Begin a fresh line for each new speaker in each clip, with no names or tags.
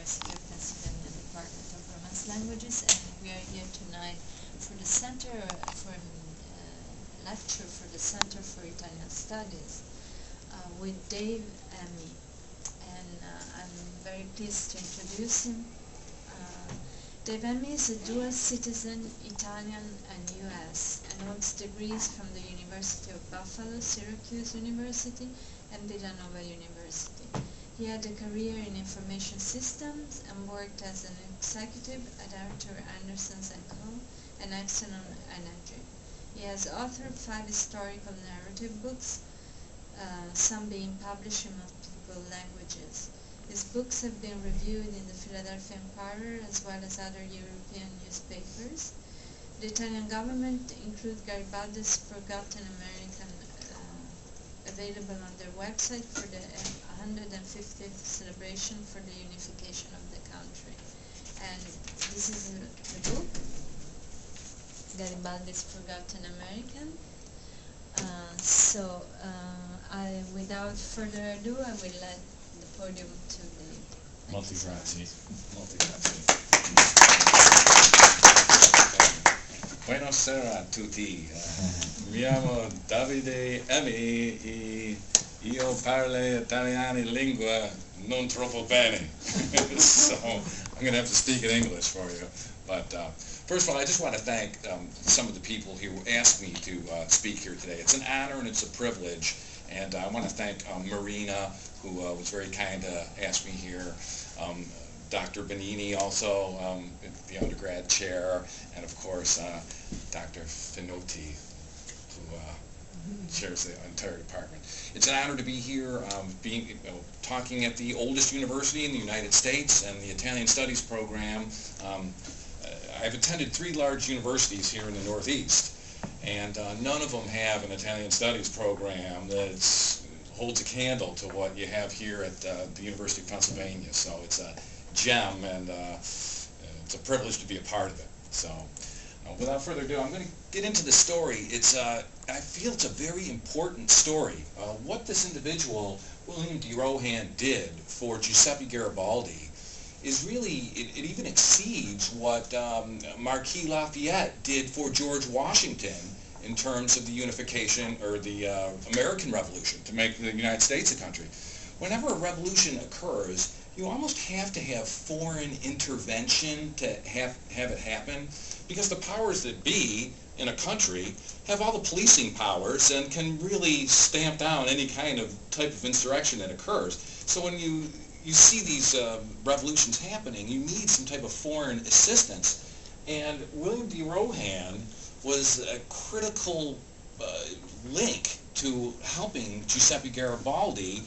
University of Pennsylvania Department of Romance Languages, and we are here tonight for the lecture for the Center for Italian Studies with Emmi, and I'm very pleased to introduce him. Emmi is a dual citizen, Italian and U.S., and holds degrees from the University of Buffalo, Syracuse University, and Villanova University. He had a career in information systems and worked as an executive at Arthur Andersen & Co. and Exxon Energy. He has authored 5 historical narrative books, some being published in multiple languages. His books have been reviewed in the Philadelphia Inquirer as well as other European newspapers. The Italian government includes Garibaldi's Forgotten American available on their website for the 150th celebration for the unification of the country. And this is the book, Garibaldi's Forgotten American. Without further ado, I will let the podium to the...
Molti grazie. Buonasera a tutti. Mi chiamo Davide Emmi e io parlo italiano lingua non troppo bene. So I'm going to have to speak in English for you. But first of all, I just want to thank some of the people who asked me to speak here today. It's an honor and it's a privilege. And I want to thank Marina, who was very kind to ask me here. Dr. Benini also, the undergrad chair, and of course Dr. Finotti, who chairs the entire department. It's an honor to be here, talking at the oldest university in the United States and the Italian Studies program. I've attended 3 large universities here in the Northeast, and none of them have an Italian Studies program that holds a candle to what you have here at the University of Pennsylvania. So it's a gem, and it's a privilege to be a part of it. So without further ado, I'm going to get into the story. I feel it's a very important story. What this individual, William DeRohan, did for Giuseppe Garibaldi is really, it even exceeds what Marquis Lafayette did for George Washington in terms of the unification or the American Revolution, to make the United States a country. Whenever a revolution occurs, you almost have to have foreign intervention to have it happen, because the powers that be in a country have all the policing powers and can really stamp down any kind of type of insurrection that occurs. So when you see these revolutions happening, you need some type of foreign assistance. And William DeRohan was a critical link to helping Giuseppe Garibaldi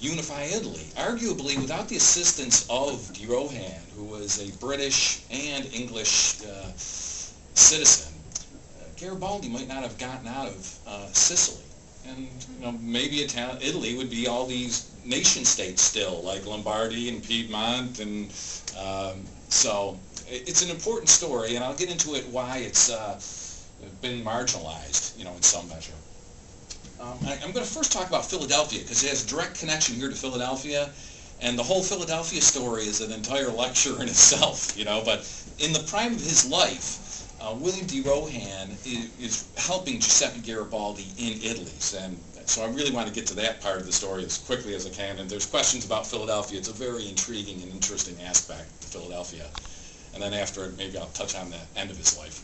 unify Italy. Arguably, without the assistance of DeRohan, who was a British and English citizen, Garibaldi might not have gotten out of Sicily. And maybe Italy would be all these nation states still, like Lombardy and Piedmont, and so it's an important story, and I'll get into it why it's been marginalized, in some measure. I'm going to first talk about Philadelphia, because it has a direct connection here to Philadelphia, and the whole Philadelphia story is an entire lecture in itself, but in the prime of his life, William DeRohan is helping Giuseppe Garibaldi in Italy, and so I really want to get to that part of the story as quickly as I can, and there's questions about Philadelphia. It's a very intriguing and interesting aspect to Philadelphia, and then after it, maybe I'll touch on the end of his life.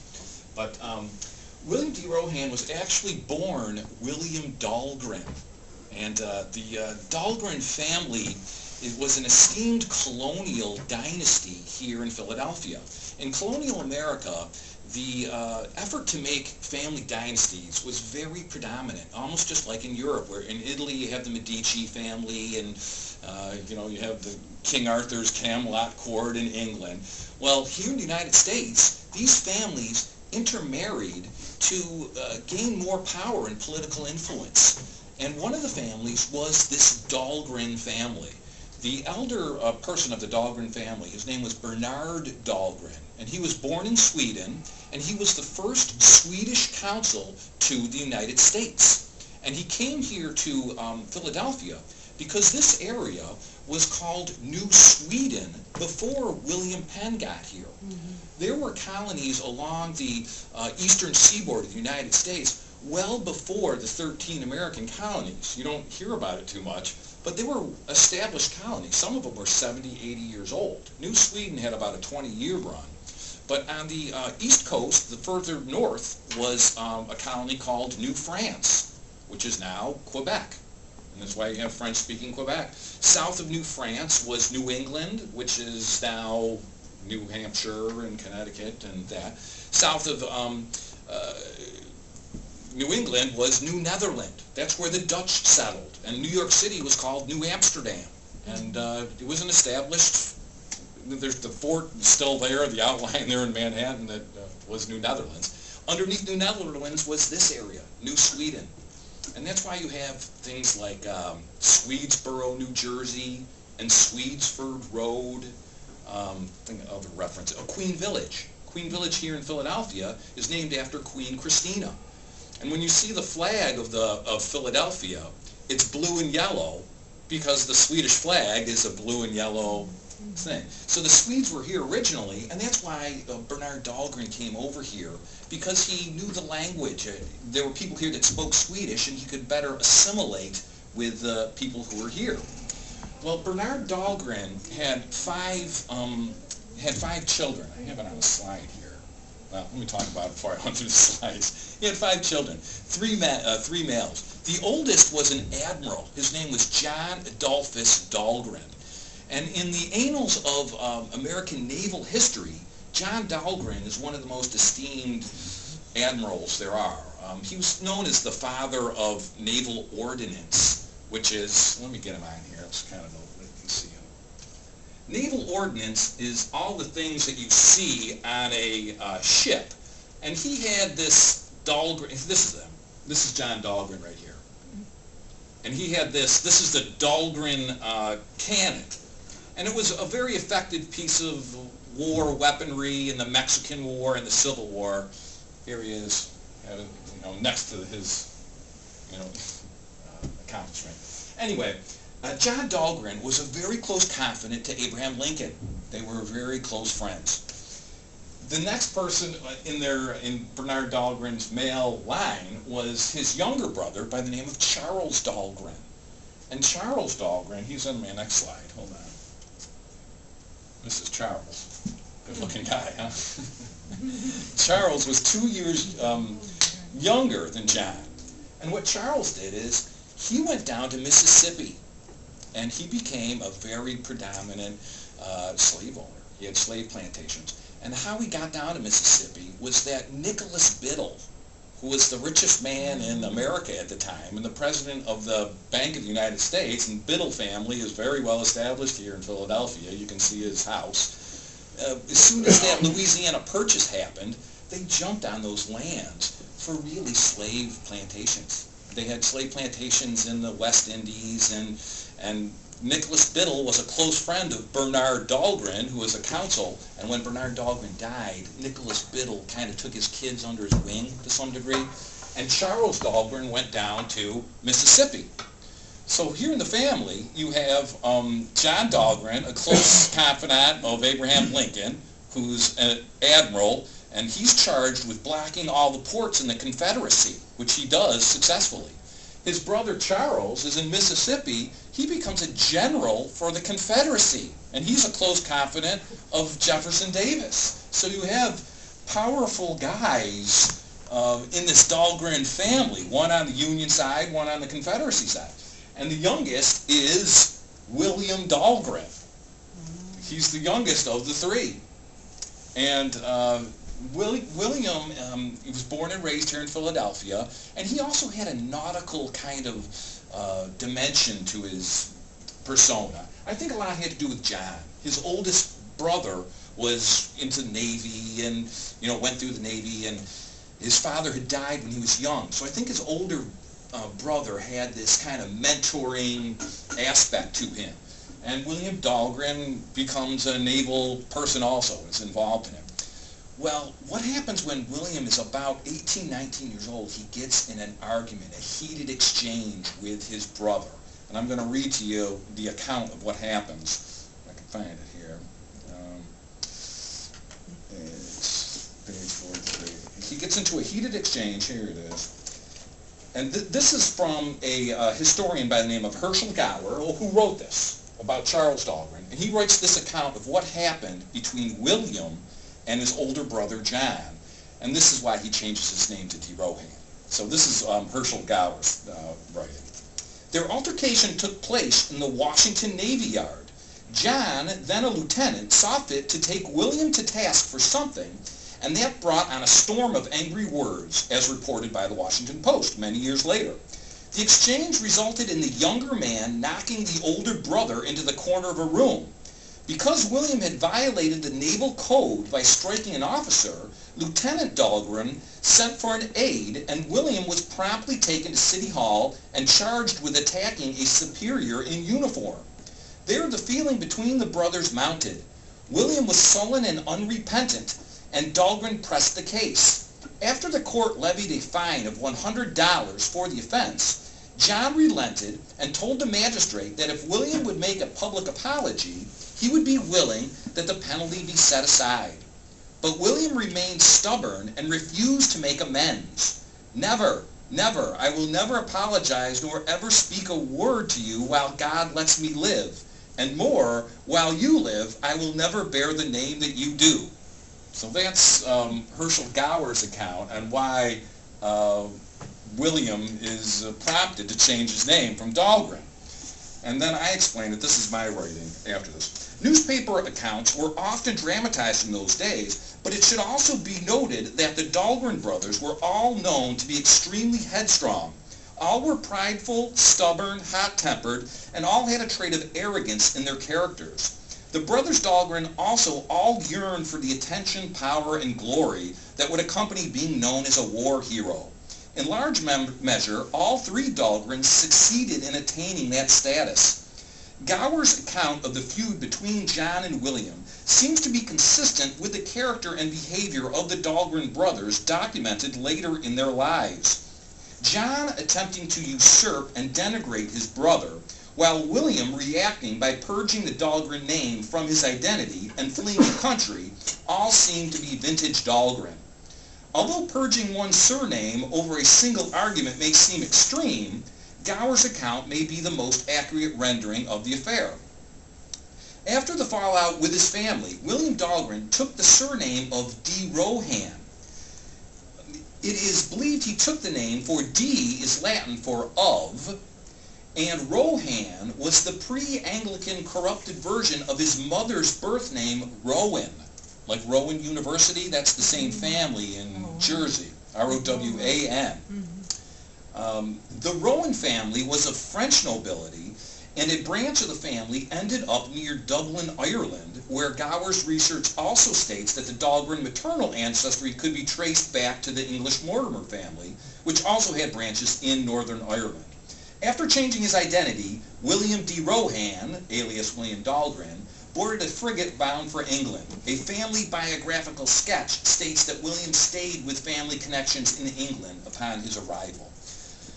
But William DeRohan was actually born William Dahlgren, and the Dahlgren family was an esteemed colonial dynasty here in Philadelphia. In colonial America, the effort to make family dynasties was very predominant, almost just like in Europe, where in Italy you have the Medici family, and you have the King Arthur's Camelot court in England. Well, here in the United States, these families intermarried to gain more power and political influence. And one of the families was this Dahlgren family. The elder person of the Dahlgren family, his name was Bernard Dahlgren, and he was born in Sweden, and he was the first Swedish consul to the United States. And he came here to Philadelphia because this area
was called New Sweden before William Penn got here. There were colonies along the eastern seaboard of the United States well before the 13 American colonies. You don't hear about it too much, but they were established colonies. Some of them were 70, 80 years old. New Sweden had about a 20-year run. But on the east coast, the further north, was a colony called New France, which is now Quebec. And that's why you have French-speaking Quebec. South of New France was New England, which is now New Hampshire and Connecticut and that. South of New England was New Netherland. That's where the Dutch settled. And New York City was called New Amsterdam. And it was an established, there's the fort still there, the outline there in Manhattan that was New Netherlands. Underneath New Netherlands was this area, New Sweden. And that's why you have things like Swedesboro, New Jersey, and Swedesford Road, think of other reference, Queen Village. Queen Village here in Philadelphia is named after Queen Christina. And when you see the flag of Philadelphia, it's blue and yellow because the Swedish flag is a blue and yellow thing. So the Swedes were here originally, and that's why Bernard Dahlgren came over here, because he knew the language. There were people here that spoke Swedish, and he could better assimilate with the people who were here. Well, Bernard Dahlgren had five children. I have it on a slide here. Well, let me talk about it before I run through the slides. He had 5 children, three males. The oldest was an admiral. His name was John Adolphus Dahlgren. And in the annals of American naval history, John Dahlgren is one of the most esteemed admirals there are. He was known as the father of naval ordnance, which is, let me get him on here, it's kind of a, you can see him. Naval ordnance is all the things that you see on a ship. And he had this Dahlgren, this is John Dahlgren right here. And he had this is the Dahlgren cannon. And it was a very effective piece of war weaponry in the Mexican War and the Civil War. Here he is, next to his, accomplishment. Anyway, John Dahlgren was a very close confidant to Abraham Lincoln. They were very close friends. The next person in Bernard Dahlgren's male line was his younger brother by the name of Charles Dahlgren. And Charles Dahlgren, he's on my next slide, hold on. This is Charles. Good-looking guy, huh? Charles was 2 years younger than John. And what Charles did is he went down to Mississippi, and he became a very predominant slave owner. He had slave plantations. And how he got down to Mississippi was that Nicholas Biddle, who was the richest man in America at the time, and the president of the Bank of the United States, and Biddle family is very well established here in Philadelphia. You can see his house. As soon as that Louisiana Purchase happened, they jumped on those lands for really slave plantations. They had slave plantations in the West Indies, and Nicholas Biddle was a close friend of Bernard Dahlgren, who was a consul, and when Bernard Dahlgren died, Nicholas Biddle kind of took his kids under his wing to some degree, and Charles Dahlgren went down to Mississippi. So here in the family, you have John Dahlgren, a close confidant of Abraham Lincoln, who's an admiral, and he's charged with blocking all the ports in the Confederacy, which he does successfully. His brother Charles is in Mississippi. He becomes a general for the Confederacy, and he's a close confidant of Jefferson Davis. So you have powerful guys in this Dahlgren family, one on the Union side, one on the Confederacy side. And the youngest is William Dahlgren. He's the youngest of the 3. And William, he was born and raised here in Philadelphia, and he also had a nautical kind of dimension to his persona. I think a lot had to do with John. His oldest brother was into the Navy and, went through the Navy, and his father had died when he was young. So I think his older brother had this kind of mentoring aspect to him. And William Dahlgren becomes a naval person also, is involved in it. Well, what happens when William is about 18, 19 years old? He gets in an argument, a heated exchange with his brother. And And I'm going to read to you the account of what happens. If I can find it here. It's page 43. He gets into a heated exchange. Here it is. And this is from a historian by the name of Herschel Gower, who wrote this about Charles Dahlgren. And he writes this account of what happened between William and his older brother John. And this is why he changes his name to DeRohan. So this is Herschel Gower's writing. Their altercation took place in the Washington Navy Yard. John, then a lieutenant, saw fit to take William to task for something, and that brought on a storm of angry words, as reported by the Washington Post many years later. The exchange resulted in the younger man knocking the older brother into the corner of a room. Because William had violated the naval code by striking an officer, Lieutenant Dahlgren sent for an aide, and William was promptly taken to City Hall and charged with attacking a superior in uniform. There the feeling between the brothers mounted. William was sullen and unrepentant, and Dahlgren pressed the case. After the court levied a fine of $100 for the offense, John relented and told the magistrate that if William would make a public apology, he would be willing that the penalty be set aside. But William remained stubborn and refused to make amends. Never, never, I will never apologize nor ever speak a word to you while God lets me live. And more, while you live, I will never bear the name that you do. So that's Herschel Gower's account on why William is prompted to change his name from Dahlgren. And then I explained that this is my writing after this. Newspaper accounts were often dramatized in those days, but it should also be noted that the Dahlgren brothers were all known to be extremely headstrong. All were prideful, stubborn, hot-tempered, and all had a trait of arrogance in their characters. The brothers Dahlgren also all yearned for the attention, power, and glory that would accompany being known as a war hero. In large measure, all three Dahlgrens succeeded in attaining that status. Gower's account of the feud between John and William seems to be consistent with the character and behavior of the Dahlgren brothers documented later in their lives. John attempting to usurp and denigrate his brother, while William reacting by purging the Dahlgren name from his identity and fleeing the country, all seem to be vintage Dahlgren. Although purging one's surname over a single argument may seem extreme, Gower's account may be the most accurate rendering of the affair. After the fallout with his family, William Dahlgren took the surname of DeRohan. It is believed he took the name for D is Latin for of, and Rohan was the pre-Anglican corrupted version of his mother's birth name, Rowan. Like Rowan University, that's the same family in Jersey, R-O-W-A-N. The Rowan family was of French nobility, and a branch of the family ended up near Dublin, Ireland, where Gower's research also states that the Dahlgren maternal ancestry could be traced back to the English Mortimer family, which also had branches in Northern Ireland. After changing his identity, William DeRohan, alias William Dahlgren, boarded a frigate bound for England. A family biographical sketch states that William stayed with family connections in England upon his arrival.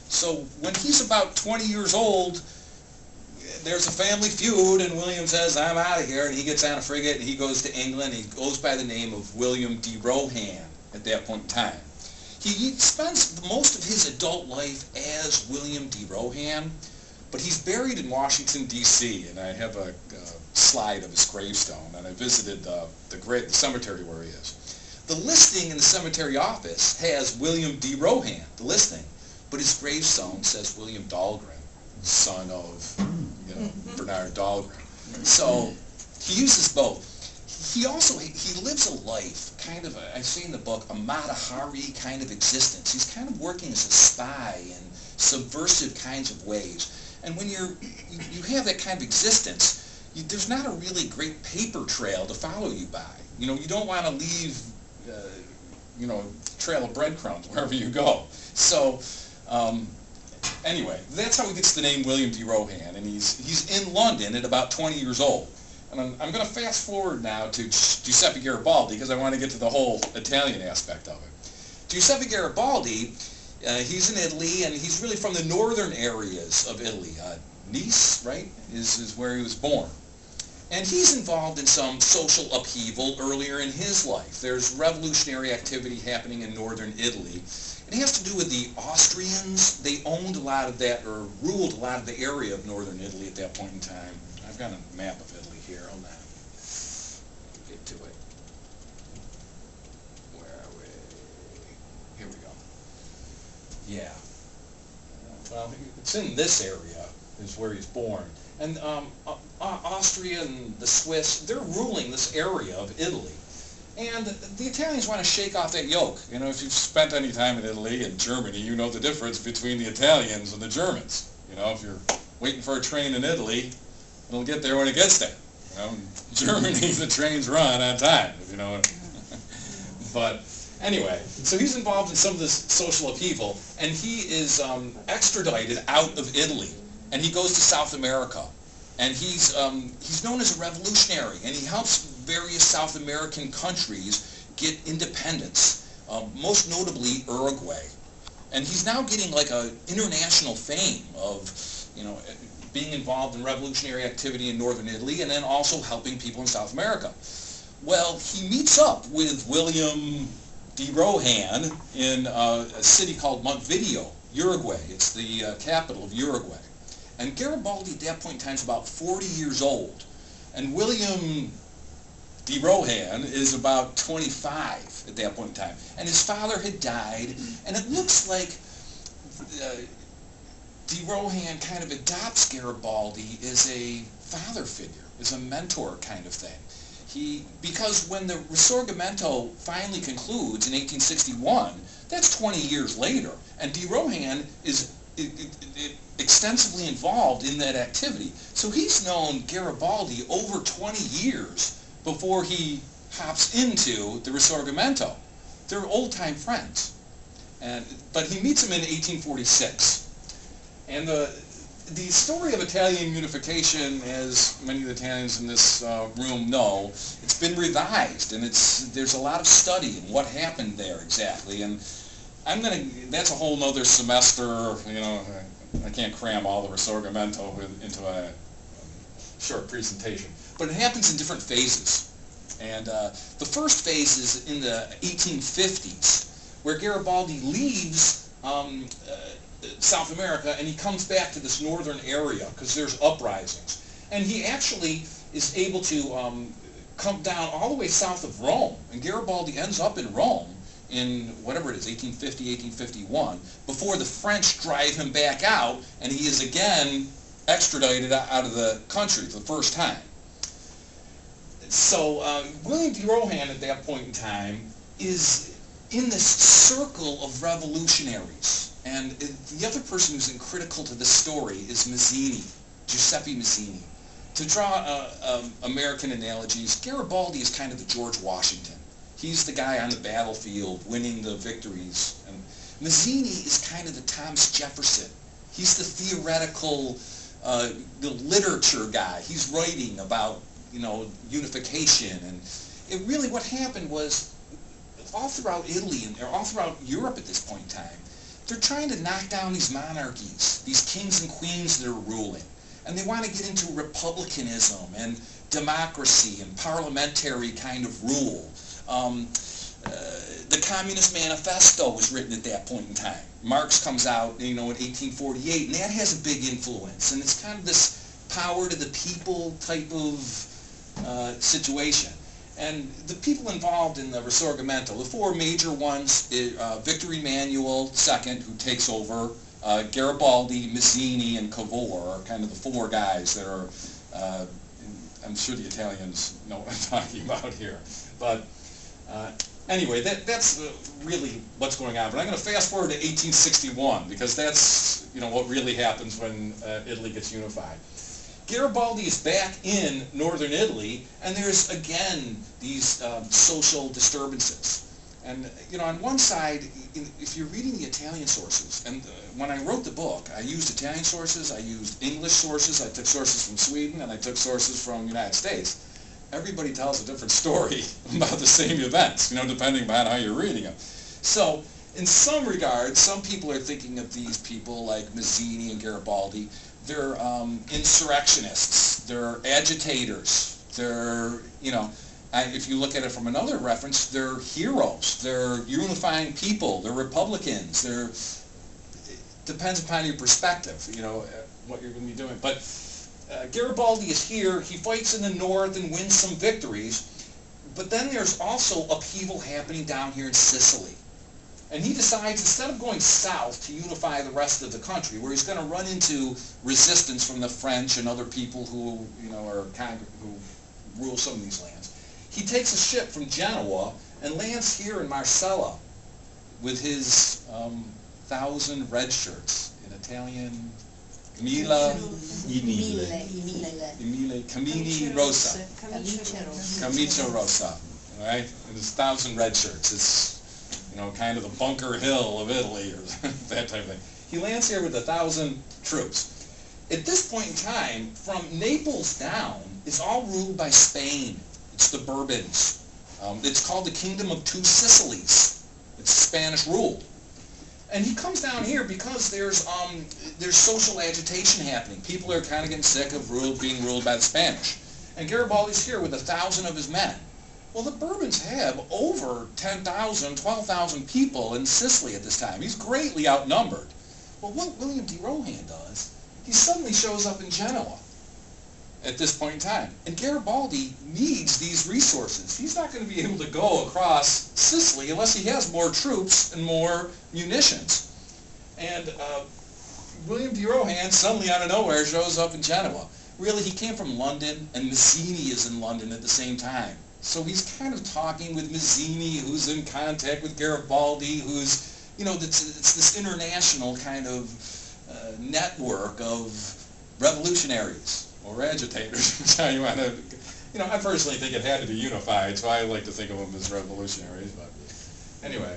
So when he's about 20 years old, there's a family feud, and William says, I'm out of here, and he gets on a frigate, and he goes to England. He goes by the name of William DeRohan at that point in time. He spends most of his adult life as William DeRohan, but he's buried in Washington, D.C., and I have a slide of his gravestone, and I visited the cemetery where he is. The listing in the cemetery office has William DeRohan, the listing, but his gravestone says William Dahlgren, son of, Bernard Dahlgren. So he uses both. He lives a life, kind of, I say in the book, a Mata-Hari kind of existence. He's kind of working as a spy in subversive kinds of ways. And when you have that kind of existence, there's not a really great paper trail to follow you by. You don't want to leave, trail of breadcrumbs wherever you go. So, anyway, that's how he gets the name William DeRohan, and he's in London at about 20 years old. And I'm going to fast forward now to Giuseppe Garibaldi because I want to get to the whole Italian aspect of it. Giuseppe Garibaldi, he's in Italy, and he's really from the northern areas of Italy, Nice, right, is where he was born. And he's involved in some social upheaval earlier in his life. There's revolutionary activity happening in northern Italy. It has to do with the Austrians. They owned a lot of that, or ruled a lot of the area of northern Italy at that point in time. I've got a map of Italy here. Hold on. Get to it. Where are we? Here we go. Yeah. Well, it's in this area is where he's born. And Austria and the Swiss, they're ruling this area of Italy. And the Italians want to shake off that yoke. You know, if you've spent any time in Italy and Germany, you know the difference between the Italians and the Germans. You know, if you're waiting for a train in Italy, it'll get there when it gets there. You know, in Germany, the trains run on time, if you know. But anyway, so he's involved in some of this social upheaval, and he is extradited out of Italy. And he goes to South America, and he's known as a revolutionary, and he helps various South American countries get independence, most notably Uruguay. And he's now getting like a international fame of, you know, being involved in revolutionary activity in northern Italy, and then also helping people in South America. Well, he meets up with William DeRohan in a city called Montevideo, Uruguay. It's the capital of Uruguay. And Garibaldi at that point in time is about 40 years old. And William DeRohan is about 25 at that point in time. And his father had died, and it looks like DeRohan kind of adopts Garibaldi as a father figure, as a mentor kind of thing. Because when the Risorgimento finally concludes in 1861, that's 20 years later, and DeRohan is extensively involved in that activity. So he's known Garibaldi over 20 years before he hops into the Risorgimento. They're old-time friends. But he meets him in 1846. And the story of Italian unification, as many of the Italians in this room know, it's been revised, and there's a lot of study in what happened there exactly. And that's a whole nother semester, you know. I can't cram all the Risorgimento into a short presentation. But it happens in different phases. And the first phase is in the 1850s, where Garibaldi leaves South America, and he comes back to this northern area because there's uprisings. And he actually is able to come down all the way south of Rome. And Garibaldi ends up in Rome in whatever it is, 1850, 1851, before the French drive him back out, and he is again extradited out of the country for the first time. So William DeRohan at that point in time is in this circle of revolutionaries. And the other person who's critical to this story is Mazzini, Giuseppe Mazzini. To draw American analogies, Garibaldi is kind of the George Washington. He's the guy on the battlefield winning the victories. And Mazzini is kind of the Thomas Jefferson. He's the theoretical, the literature guy. He's writing about, you know, unification. And it really, what happened was, all throughout Italy and all throughout Europe at this point in time, they're trying to knock down these monarchies, these kings and queens that are ruling. And they want to get into republicanism and democracy and parliamentary kind of rule. The Communist Manifesto was written at that point in time. Marx comes out, you know, in 1848, and that has a big influence. And it's kind of this power to the people type of situation. And the people involved in the Risorgimento, the four major ones, Victor Emmanuel II, who takes over, Garibaldi, Mazzini, and Cavour are kind of the four guys that are, I'm sure the Italians know what I'm talking about here. But anyway, that's really what's going on. But I'm going to fast forward to 1861, because that's, you know, what really happens when Italy gets unified. Garibaldi is back in northern Italy, and there's again these social disturbances. And, you know, on one side, if you're reading the Italian sources, and when I wrote the book, I used Italian sources, I used English sources, I took sources from Sweden, and I took sources from the United States. Everybody tells a different story about the same events, you know, depending on how you're reading them. So in some regards, some people are thinking of these people like Mazzini and Garibaldi. They're insurrectionists. They're agitators. They're, you know, if you look at it from another reference, they're heroes. They're unifying people. They're Republicans. It depends upon your perspective, you know, what you're going to be doing. But Garibaldi is here. He fights in the north and wins some victories. But then there's also upheaval happening down here in Sicily. And he decides, instead of going south to unify the rest of the country, where he's going to run into resistance from the French and other people who, you know, who rule some of these lands, he takes a ship from Genoa and lands here in Marsala with his 1,000 red shirts in Italian. Camini Rosa. Camicia Rosa. All right? And it's 1,000 red shirts. It's, you know, kind of the Bunker Hill of Italy, or that type of thing. He lands here with 1,000 troops. At this point in time, from Naples down, is all ruled by Spain. It's the Bourbons. It's called the Kingdom of Two Sicilies. It's Spanish rule. And he comes down here because there's social agitation happening. People are kind of getting sick of being ruled by the Spanish. And Garibaldi's here with 1,000 of his men. Well, the Bourbons have over 10,000, 12,000 people in Sicily at this time. He's greatly outnumbered. Well, what William DeRohan does, he suddenly shows up in Genoa at this point in time. And Garibaldi needs these resources. He's not going to be able to go across Sicily unless he has more troops and more munitions. And William DeRohan suddenly out of nowhere shows up in Genoa. Really, he came from London, and Mazzini is in London at the same time. So he's kind of talking with Mazzini, who's in contact with Garibaldi, who's, you know, it's this international kind of network of revolutionaries. Or agitators, which how you want to, you know, I personally think it had to be unified, so I like to think of them as revolutionaries, but anyway.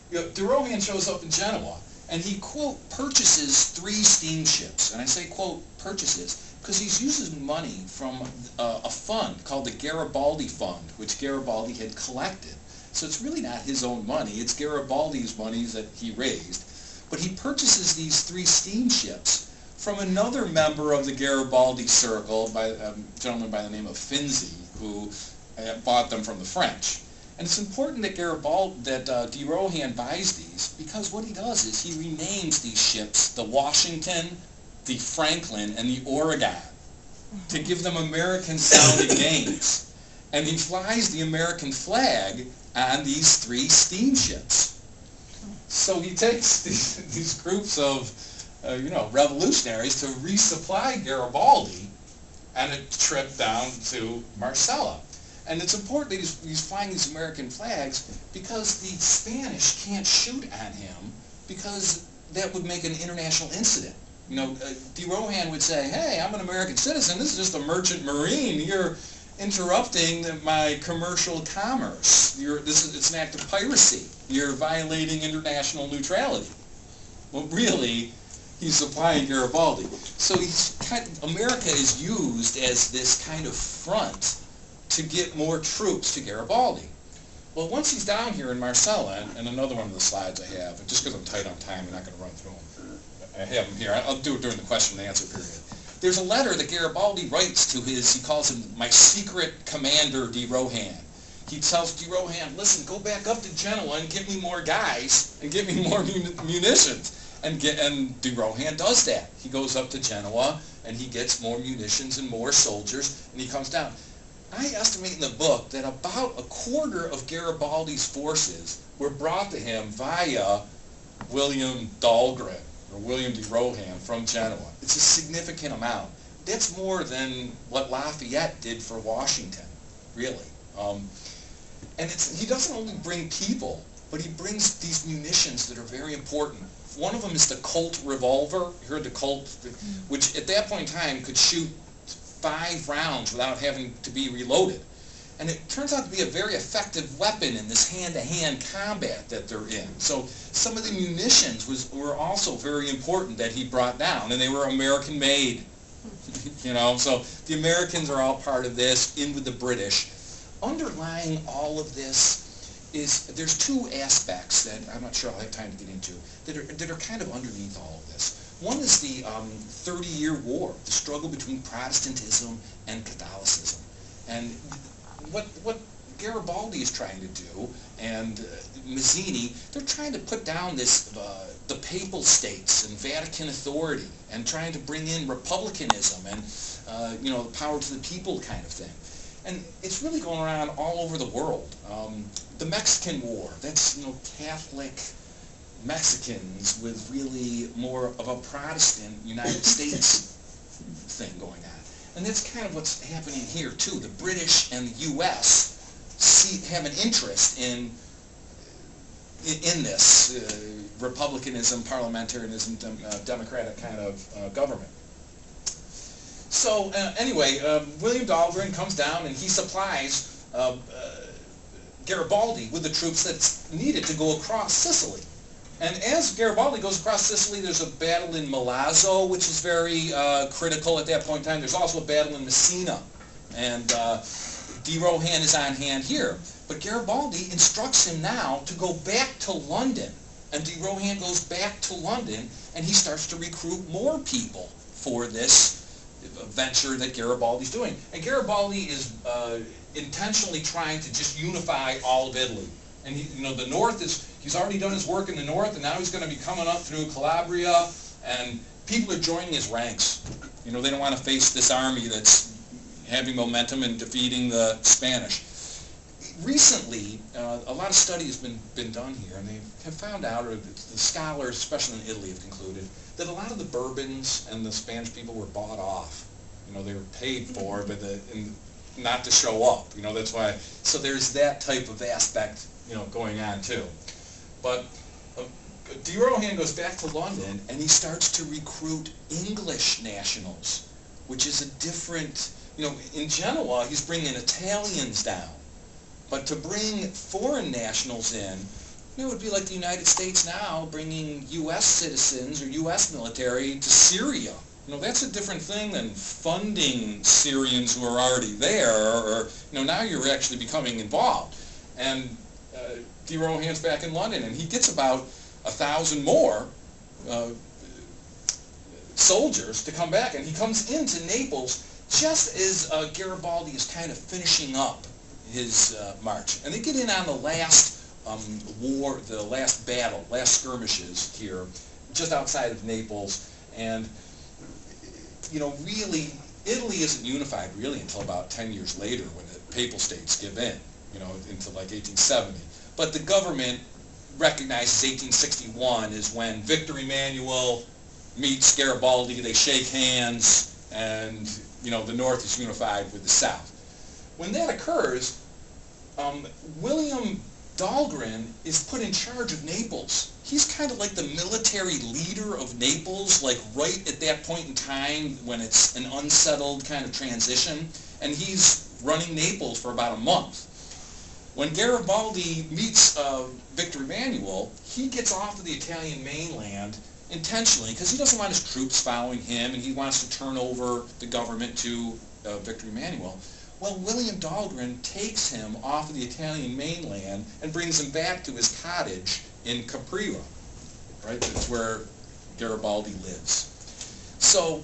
You know, DeRohan shows up in Genoa, and he, quote, purchases 3 steamships. And I say, quote, purchases, because he's using money from a fund called the Garibaldi Fund, which Garibaldi had collected. So it's really not his own money, it's Garibaldi's money that he raised. But he purchases these 3 steamships from another member of the Garibaldi circle, by a gentleman by the name of Finzi, who bought them from the French. And it's important that DeRohan buys these, because what he does is he renames these ships the Washington, the Franklin, and the Oregon, to give them American-sounding names. And he flies the American flag on these 3 steamships. So he takes these groups of you know, revolutionaries to resupply Garibaldi on a trip down to Marsala. And it's important that he's flying these American flags because the Spanish can't shoot at him, because that would make an international incident. You know, DeRohan would say, hey, I'm an American citizen, this is just a merchant marine, you're interrupting my commercial commerce, it's an act of piracy, you're violating international neutrality. Well, really, he's supplying Garibaldi. So America is used as this kind of front to get more troops to Garibaldi. Well, once he's down here in Marsala, and another one of the slides I have, and just because I'm tight on time, I'm not going to run through them. I have them here. I'll do it during the question and answer period. There's a letter that Garibaldi writes to he calls him my secret commander, DeRohan. He tells DeRohan, listen, go back up to Genoa and get me more guys and get me more munitions. And DeRohan does that. He goes up to Genoa and he gets more munitions and more soldiers, and he comes down. I estimate in the book that about a quarter of Garibaldi's forces were brought to him via William Dahlgren, or William DeRohan, from Genoa. It's a significant amount. That's more than what Lafayette did for Washington, really. And he doesn't only bring people, but he brings these munitions that are very important. One of them is the Colt revolver. You heard the Colt, which at that point in time could shoot 5 rounds without having to be reloaded. And it turns out to be a very effective weapon in this hand-to-hand combat that they're in. So some of the munitions were also very important that he brought down, and they were American-made. You know, so the Americans are all part of this, in with the British. Underlying all of this is there's two aspects that I'm not sure I'll have time to get into that are kind of underneath all of this. One is the 30-year war, the struggle between Protestantism and Catholicism. And what Garibaldi is trying to do, and Mazzini, they're trying to put down this the papal states and Vatican authority, and trying to bring in republicanism and the power to the people kind of thing. And it's really going around all over the world. The Mexican War, that's Catholic Mexicans with really more of a Protestant United States thing going on. And that's kind of what's happening here too. The British and the U.S. have an interest in this republicanism, parliamentarianism, democratic kind of government. So anyway, William Dahlgren comes down and he supplies Garibaldi with the troops that's needed to go across Sicily. And as Garibaldi goes across Sicily, there's a battle in Milazzo, which is very critical at that point in time. There's also a battle in Messina, and DeRohan is on hand here. But Garibaldi instructs him now to go back to London, and DeRohan goes back to London, and he starts to recruit more people for this venture that Garibaldi's doing. And Garibaldi is intentionally trying to just unify all of Italy. And the north he's already done his work in the north, and now he's going to be coming up through Calabria, and people are joining his ranks. They don't want to face this army that's having momentum and defeating the Spanish. Recently, a lot of study has been done here, and they have found out, or the scholars, especially in Italy, have concluded that a lot of the Bourbons and the Spanish people were bought off. They were paid for, but not to show up. That's why. So there's that type of aspect, going on too. But DeRohan goes back to London, and he starts to recruit English nationals, which is a different. In Genoa, he's bringing Italians down. But to bring foreign nationals in, it would be like the United States now bringing U.S. citizens or U.S. military to Syria. That's a different thing than funding Syrians who are already there, or now you're actually becoming involved. And DeRohan's back in London, and he gets about 1,000 more soldiers to come back, and he comes into Naples just as Garibaldi is kind of finishing up his march. And they get in on the last war, the last battle, last skirmishes here, just outside of Naples. And, really, Italy isn't unified really until about 10 years later when the Papal States give in, until like 1870. But the government recognizes 1861 is when Victor Emmanuel meets Garibaldi, they shake hands, and, the North is unified with the South. When that occurs, William Dahlgren is put in charge of Naples. He's kind of like the military leader of Naples, like right at that point in time when it's an unsettled kind of transition, and he's running Naples for about a month. When Garibaldi meets Victor Emmanuel, he gets off of the Italian mainland intentionally because he doesn't want his troops following him, and he wants to turn over the government to Victor Emmanuel. Well, William Dahlgren takes him off of the Italian mainland and brings him back to his cottage in Caprera, right? That's where Garibaldi lives. So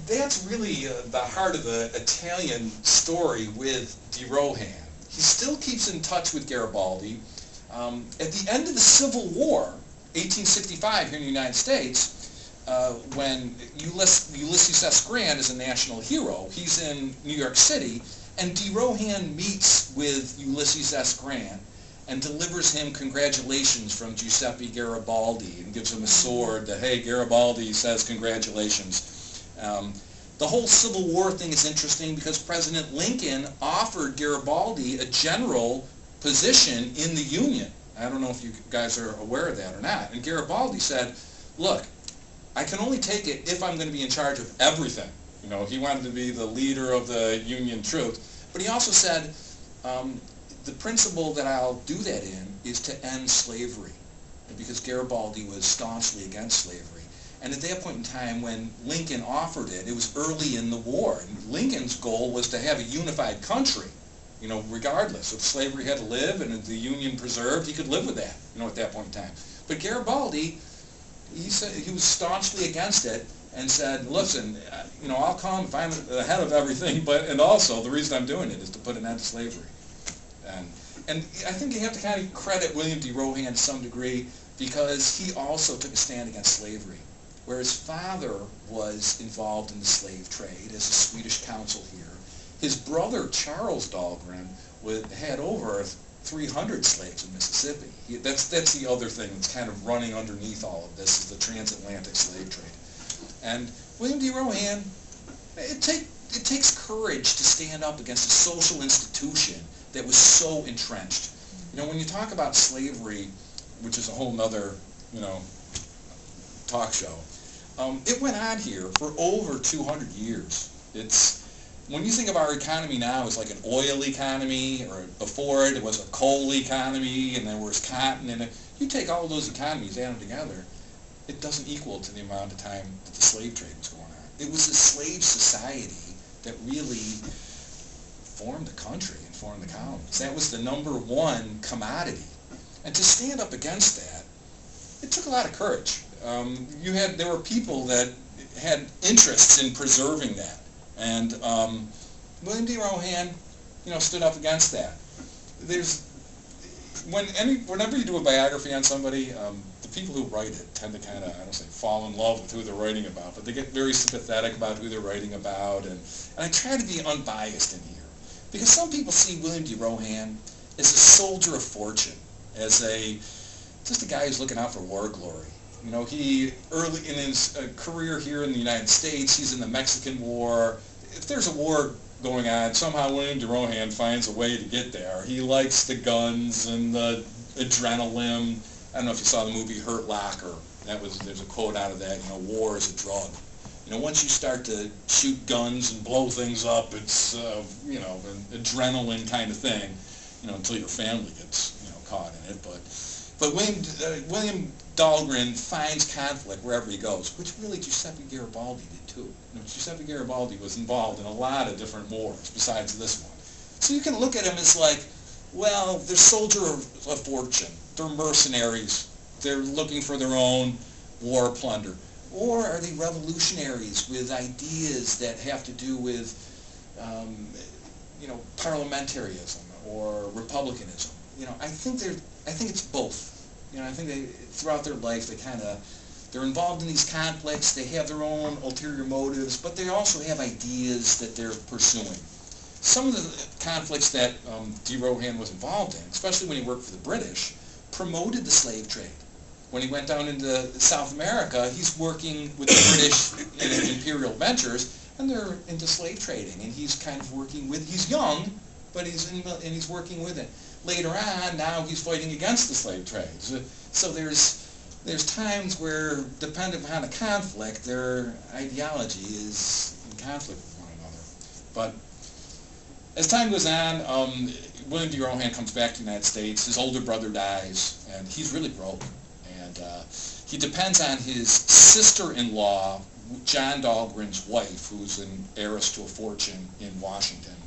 that's really the heart of the Italian story with DeRohan. He still keeps in touch with Garibaldi. At the end of the Civil War, 1865 here in the United States, when Ulysses S. Grant is a national hero, he's in New York City, and DeRohan meets with Ulysses S. Grant and delivers him congratulations from Giuseppe Garibaldi and gives him a sword that, hey, Garibaldi says congratulations. The whole Civil War thing is interesting because President Lincoln offered Garibaldi a general position in the Union. I don't know if you guys are aware of that or not. And Garibaldi said, look, I can only take it if I'm going to be in charge of everything. He wanted to be the leader of the Union troops. But he also said, the principle that I'll do that in is to end slavery, because Garibaldi was staunchly against slavery. And at that point in time when Lincoln offered it, it was early in the war. And Lincoln's goal was to have a unified country. regardless. If slavery had to live and the Union preserved, he could live with that, at that point in time. But Garibaldi, he said he was staunchly against it and said, listen, I'll come if I'm the head of everything, and also the reason I'm doing it is to put an end to slavery. And I think you have to kind of credit William DeRohan to some degree, because he also took a stand against slavery. Where his father was involved in the slave trade as a Swedish consul here, his brother Charles Dahlgren had over 300 slaves in Mississippi. That's the other thing that's kind of running underneath all of this, is the transatlantic slave trade. And William DeRohan, it takes courage to stand up against a social institution that was so entrenched. When you talk about slavery, which is a whole nother, talk show, it went on here for over 200 years. When you think of our economy now as like an oil economy, or before it was a coal economy, and there was cotton, and you take all of those economies, add them together, it doesn't equal to the amount of time that the slave trade was going on. It was a slave society that really formed the country and formed the colonies. That was the #1 commodity. And to stand up against that, it took a lot of courage. There were people that had interests in preserving that. And William DeRohan, stood up against that. Whenever you do a biography on somebody, the people who write it tend to kind of, I don't say fall in love with who they're writing about, but they get very sympathetic about who they're writing about. And I try to be unbiased in here, because some people see William DeRohan as a soldier of fortune, as just a guy who's looking out for war glory. He early in his career here in the United States, he's in the Mexican War. If there's a war going on, somehow William DeRohan finds a way to get there. He likes the guns and the adrenaline. I don't know if you saw the movie Hurt Locker. There's a quote out of that. War is a drug. Once you start to shoot guns and blow things up, it's an adrenaline kind of thing. Until your family gets caught in it. But William Dahlgren finds conflict wherever he goes, which really Giuseppe Garibaldi did too. Giuseppe Garibaldi was involved in a lot of different wars besides this one. So you can look at him as like, well, they're soldiers of fortune. They're mercenaries. They're looking for their own war plunder. Or are they revolutionaries with ideas that have to do with, parliamentarism or republicanism? I think it's both. I think throughout their life they're involved in these conflicts. They have their own ulterior motives, but they also have ideas that they're pursuing. Some of the conflicts that DeRohan was involved in, especially when he worked for the British, promoted the slave trade. When he went down into South America, he's working with the British in imperial ventures, and they're into slave trading, and he's kind of he's young, but he's working with it. Later on, now he's fighting against the slave trades. So there's times where, depending upon the conflict, their ideology is in conflict with one another. But as time goes on, William DeRohan comes back to the United States. His older brother dies, and he's really broke. And he depends on his sister-in-law, John Dahlgren's wife, who's an heiress to a fortune in Washington,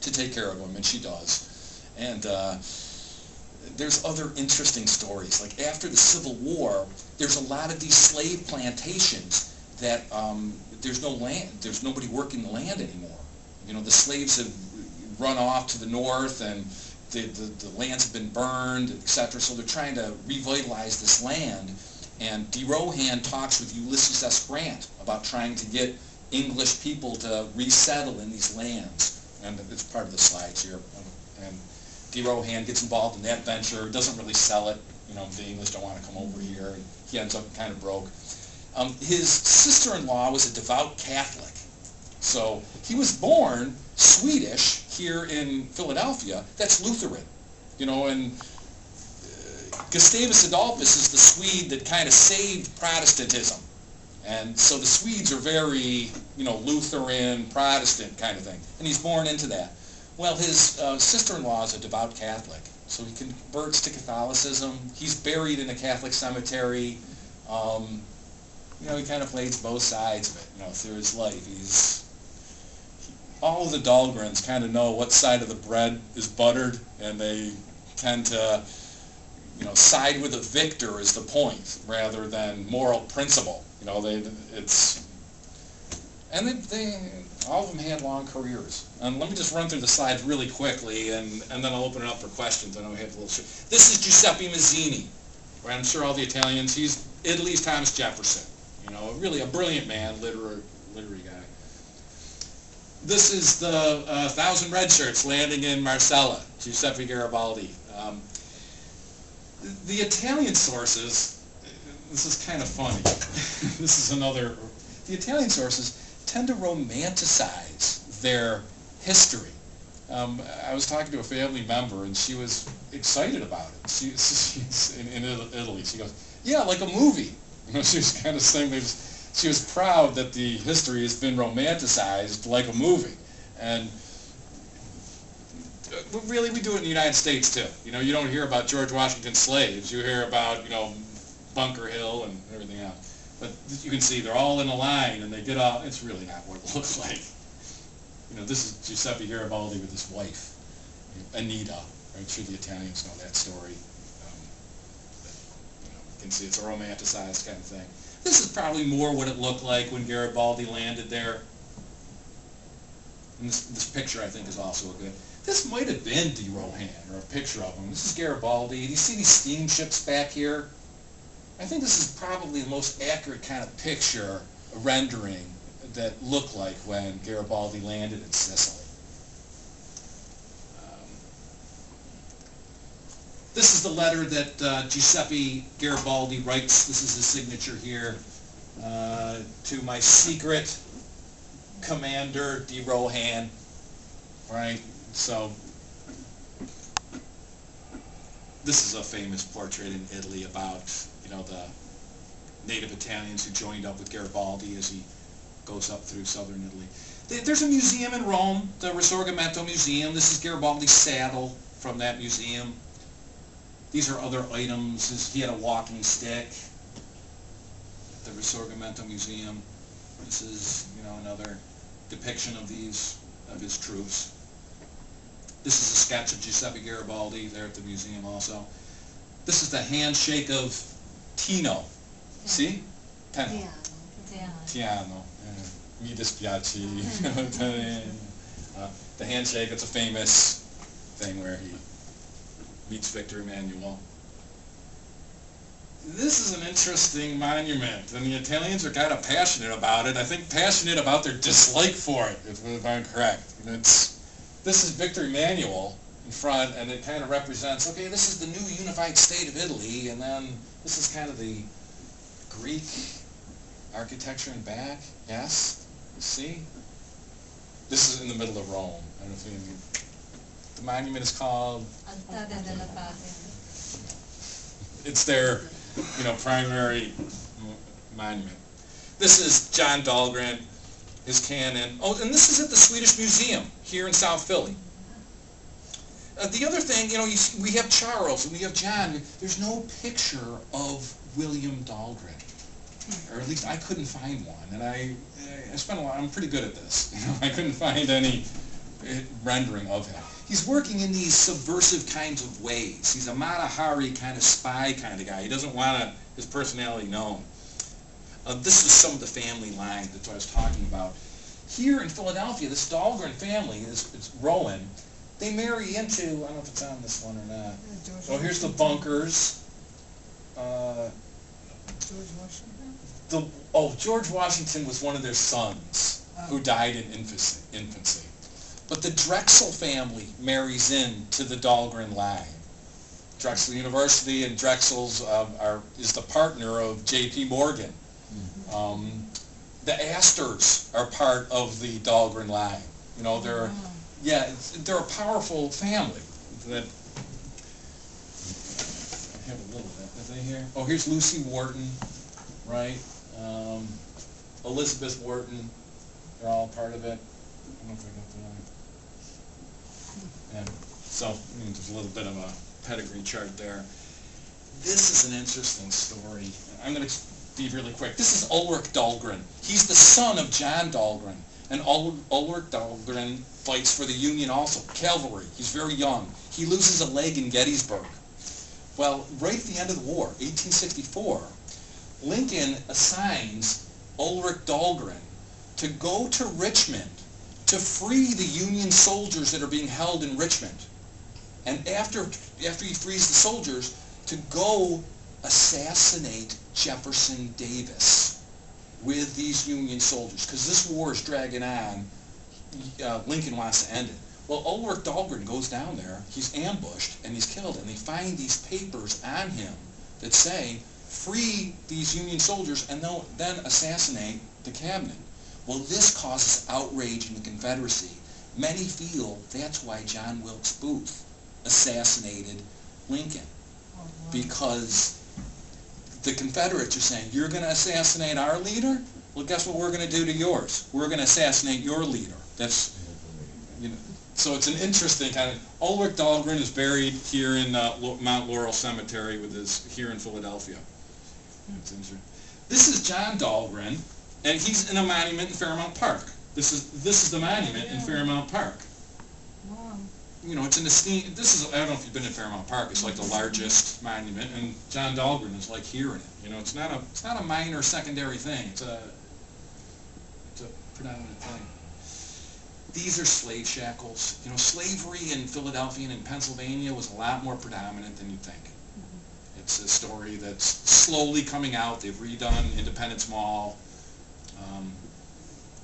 to take care of him, and she does. And there's other interesting stories. Like after the Civil War, there's a lot of these slave plantations that there's no land, there's nobody working the land anymore. The slaves have run off to the north, and the lands have been burned, etc. So they're trying to revitalize this land. And DeRohan talks with Ulysses S. Grant about trying to get English people to resettle in these lands. And it's part of the slides here. And DeRohan gets involved in that venture, doesn't really sell it. The English don't want to come over here, and he ends up kind of broke. His sister-in-law was a devout Catholic. So he was born Swedish here in Philadelphia. That's Lutheran. And Gustavus Adolphus is the Swede that kind of saved Protestantism. And so the Swedes are very, Lutheran, Protestant kind of thing. And he's born into that. Well, his sister-in-law is a devout Catholic, so he converts to Catholicism. He's buried in a Catholic cemetery. He kind of plays both sides of it, through his life. all of the Dahlgrens kind of know what side of the bread is buttered, and they tend to, side with the victor is the point rather than moral principle. They all of them had long careers. And let me just run through the slides really quickly, and then I'll open it up for questions. I know we have a little. This is Giuseppe Mazzini, right? I'm sure all the Italians. He's Italy's Thomas Jefferson. Really a brilliant man, literary guy. This is the 1,000 red shirts landing in Marsala, Giuseppe Garibaldi. The Italian sources, this is kind of funny. This is another. The Italian sources tend to romanticize their history. I was talking to a family member, and she was excited about it. She's in Italy. She goes, "Yeah, like a movie." She was kind of saying she was proud that the history has been romanticized like a movie. And really, we do it in the United States too. You don't hear about George Washington's slaves. You hear about, Bunker Hill and everything else. But you can see they're all in a line, and they get off. It's really not what it looks like. This is Giuseppe Garibaldi with his wife, Anita. I'm sure the Italians know that story. You can see it's a romanticized kind of thing. This is probably more what it looked like when Garibaldi landed there. And this picture, I think, is also a good. This might have been DeRohan, or a picture of him. This is Garibaldi. Do you see these steamships back here? I think this is probably the most accurate kind of picture, a rendering, that looked like when Garibaldi landed in Sicily. This is the letter that Giuseppe Garibaldi writes. This is his signature here. To my secret commander, DeRohan. Right? So, this is a famous portrait in Italy about, the native Italians who joined up with Garibaldi as he goes up through southern Italy. There's a museum in Rome, the Risorgimento Museum. This is Garibaldi's saddle from that museum. These are other items. He had a walking stick at the Risorgimento Museum. This is, another depiction of his troops. This is a sketch of Giuseppe Garibaldi there at the museum also. This is the handshake of Tino. See? Tiano. Mi dispiace. The handshake, it's a famous thing where he meets Victor Emmanuel. This is an interesting monument, and the Italians are kind of passionate about it. I think passionate about their dislike for it, if I'm correct. This is Victor Emmanuel in front, and it kind of represents, okay, this is the new unified state of Italy, and then this is kind of the Greek architecture in back. Yes? See? This is in the middle of Rome. I don't know if you. The monument is called. It's their, primary monument. This is John Dahlgren, his cannon. Oh, and this is at the Swedish Museum here in South Philly. The other thing, we have Charles and we have John. There's no picture of William Dahlgren, or at least I couldn't find one. And I spent a lot. I'm pretty good at this. I couldn't find any rendering of him. He's working in these subversive kinds of ways. He's a Mata Hari kind of spy kind of guy. He doesn't want his personality known. This is some of the family line. That's what I was talking about. Here in Philadelphia, this Dahlgren family, it's Rowan. They marry into, I don't know if it's on this one or not. Oh, here's the Bunkers.
George Washington?
George Washington was one of their sons who died in infancy. But the Drexel family marries into the Dahlgren line. Drexel University and Drexel's is the partner of J.P. Morgan. The Astors are part of the Dahlgren line. They're a powerful family. That I have a little bit. Is they here? Oh, here's Lucy Wharton, right? Elizabeth Wharton. They're all part of it. I don't know if I got the one. And so there's a little bit of a pedigree chart there. This is an interesting story. I'm going to be really quick. This is Ulrich Dahlgren. He's the son of John Dahlgren. And Ulrich Dahlgren fights for the Union also, cavalry. He's very young. He loses a leg in Gettysburg. Well, right at the end of the war, 1864, Lincoln assigns Ulrich Dahlgren to go to Richmond to free the Union soldiers that are being held in Richmond. And after he frees the soldiers, to go assassinate Jefferson Davis with these Union soldiers, because this war is dragging on. Lincoln wants to end it. Well, Ulrich Dahlgren goes down there, he's ambushed, and he's killed, and they find these papers on him that say, free these Union soldiers and then assassinate the cabinet. Well, this causes outrage in the Confederacy. Many feel that's why John Wilkes Booth assassinated Lincoln, because the Confederates are saying, you're going to assassinate our leader? Well, guess what we're going to do to yours? We're going to assassinate your leader. That's, you know, so it's an interesting kind of. Ulrich Dahlgren is buried here in Mount Laurel Cemetery here in Philadelphia. It's interesting. This is John Dahlgren, and he's in a monument in Fairmount Park. This is the monument in Fairmount Park.
Wow.
You know, it's an esteemed. I don't know if you've been in Fairmount Park. It's like the largest monument, and John Dahlgren is like here in it. You know, it's not a minor secondary thing. It's a predominant thing. These are slave shackles. You know, slavery in Philadelphia and in Pennsylvania was a lot more predominant than you'd think. Mm-hmm. It's a story that's slowly coming out. They've redone Independence Mall.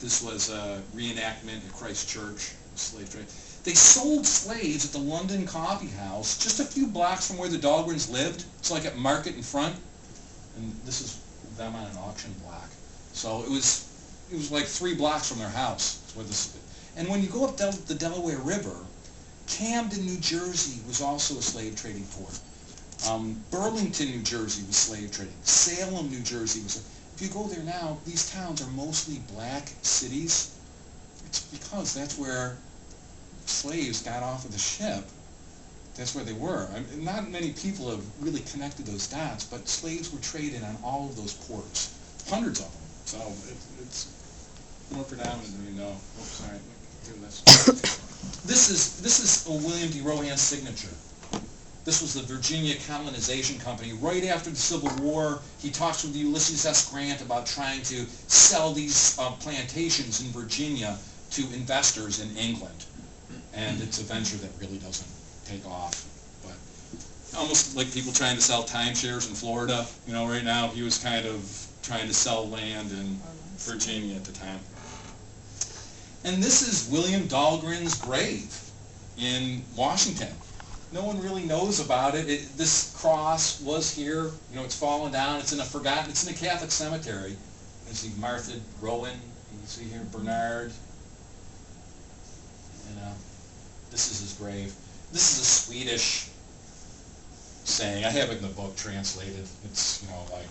This was a reenactment at Christ Church, slave trade. They sold slaves at the London Coffee House just a few blocks from where the Dahlgrens lived. It's like at Market in front. And this is them on an auction block. So it was like 3 blocks from their house. Where this. And when you go up the Delaware River, Camden, New Jersey was also a slave trading port. Burlington, New Jersey was slave trading. Salem, New Jersey was. If you go there now, these towns are mostly black cities. It's because that's where slaves got off of the ship. That's where they were. I mean, not many people have really connected those dots, but slaves were traded on all of those ports. Hundreds of them. So it's more predominant than you know. Oops, sorry. This is a William DeRohan signature. This was the Virginia Colonization Company. Right after the Civil War, he talks with Ulysses S. Grant about trying to sell these plantations in Virginia to investors in England. And it's a venture that really doesn't take off. But almost like people trying to sell timeshares in Florida. You know, right now he was kind of trying to sell land in Virginia at the time. And this is William Dahlgren's grave in Washington. No one really knows about it. This cross was here. You know, it's fallen down. It's in a Catholic cemetery. You see Martha Rowan. You can see here Bernard. You know, this is his grave. This is a Swedish saying. I have it in the book translated. It's, you know, like,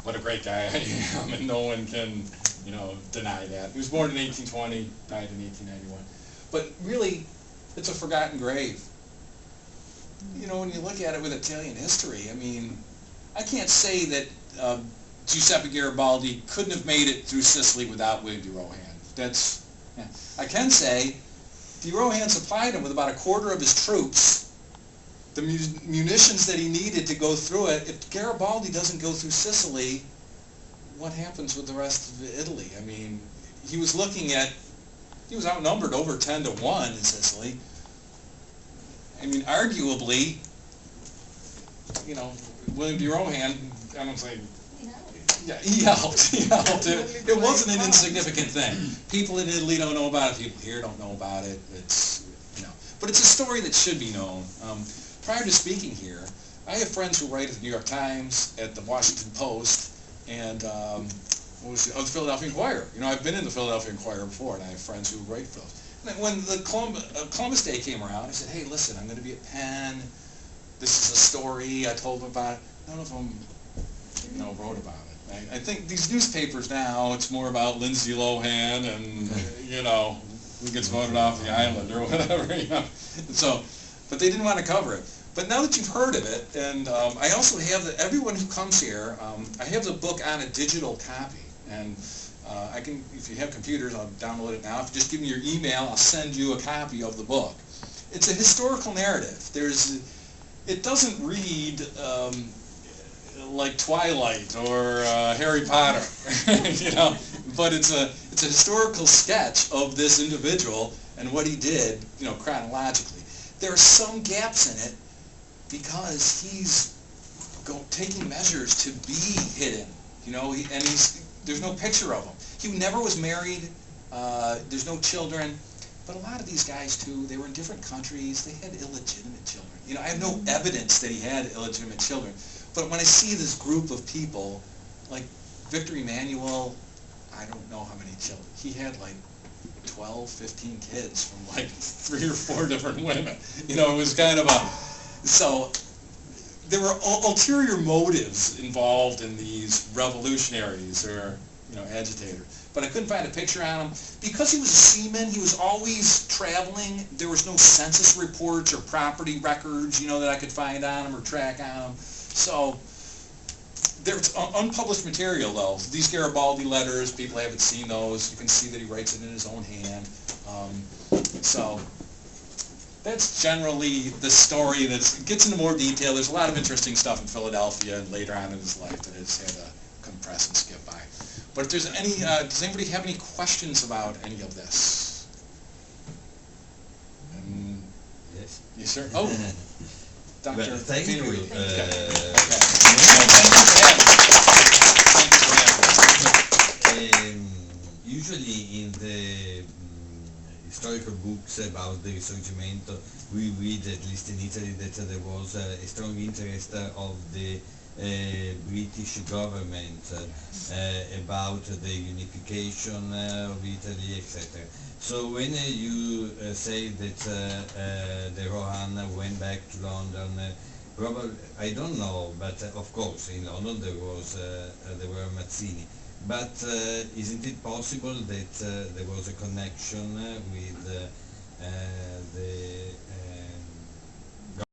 what a great guy I am, and no one can, you know, deny that. He was born in 1820, died in 1891. But really, it's a forgotten grave. You know, when you look at it with Italian history, I mean, I can't say that Giuseppe Garibaldi couldn't have made it through Sicily without William DeRohan. That's, yeah. I can say DeRohan supplied him with about a quarter of his troops, the munitions that he needed to go through it. If Garibaldi doesn't go through Sicily, what happens with the rest of Italy? I mean, he was outnumbered over 10 to 1 in Sicily. I mean, arguably, you know, William DeRohan, I don't say, yeah, he helped. It wasn't an insignificant thing. People in Italy don't know about it. People here don't know about it. It's, you know, but it's a story that should be known. Prior to speaking here, I have friends who write at the New York Times, at the Washington Post, and the Philadelphia Inquirer. You know, I've been in the Philadelphia Inquirer before, and I have friends who write for those. And when the Columbus Day came around, I said, hey, listen, I'm going to be at Penn. This is a story. I told them about it. None of them, you know, wrote about it. I think these newspapers now, it's more about Lindsay Lohan and, you know, who gets voted off the island or whatever, you know. So, but they didn't want to cover it. But now that you've heard of it, and I also have everyone who comes here, I have the book on a digital copy. And I can, if you have computers, I'll download it now. If you just give me your email, I'll send you a copy of the book. It's a historical narrative. It doesn't read like Twilight or Harry Potter, you know. But it's a historical sketch of this individual and what he did, you know, chronologically. There are some gaps in it because he's taking measures to be hidden, you know, there's no picture of him. He never was married, there's no children, but a lot of these guys too, they were in different countries, they had illegitimate children. You know, I have no evidence that he had illegitimate children, but when I see this group of people, like Victor Emmanuel, I don't know how many children, he had like 12, 15 kids from like 3 or 4 different women. You know, it was kind of so there were ulterior motives involved in these revolutionaries or, you know, agitators. But I couldn't find a picture on him. Because he was a seaman, he was always traveling. There was no census reports or property records, you know, that I could find on him or track on him. So there's unpublished material, though. These Garibaldi letters, people haven't seen those. You can see that he writes it in his own hand. So that's generally the story that gets into more detail. There's a lot of interesting stuff in Philadelphia and later on in his life that I just had to compress and skip by. But if there's any, does anybody have any questions about any of this?
Yes.
Yes, sir. Oh, Dr.
Well, thank you.
Thank you for having me.
Usually in the historical books about the Risorgimento, we read, at least in Italy, that there was a strong interest of the British government about the unification of Italy, etc. So when you say that DeRohan went back to London, probably, I don't know, but of course in London there were Mazzini. But isn't it possible that there was a connection with the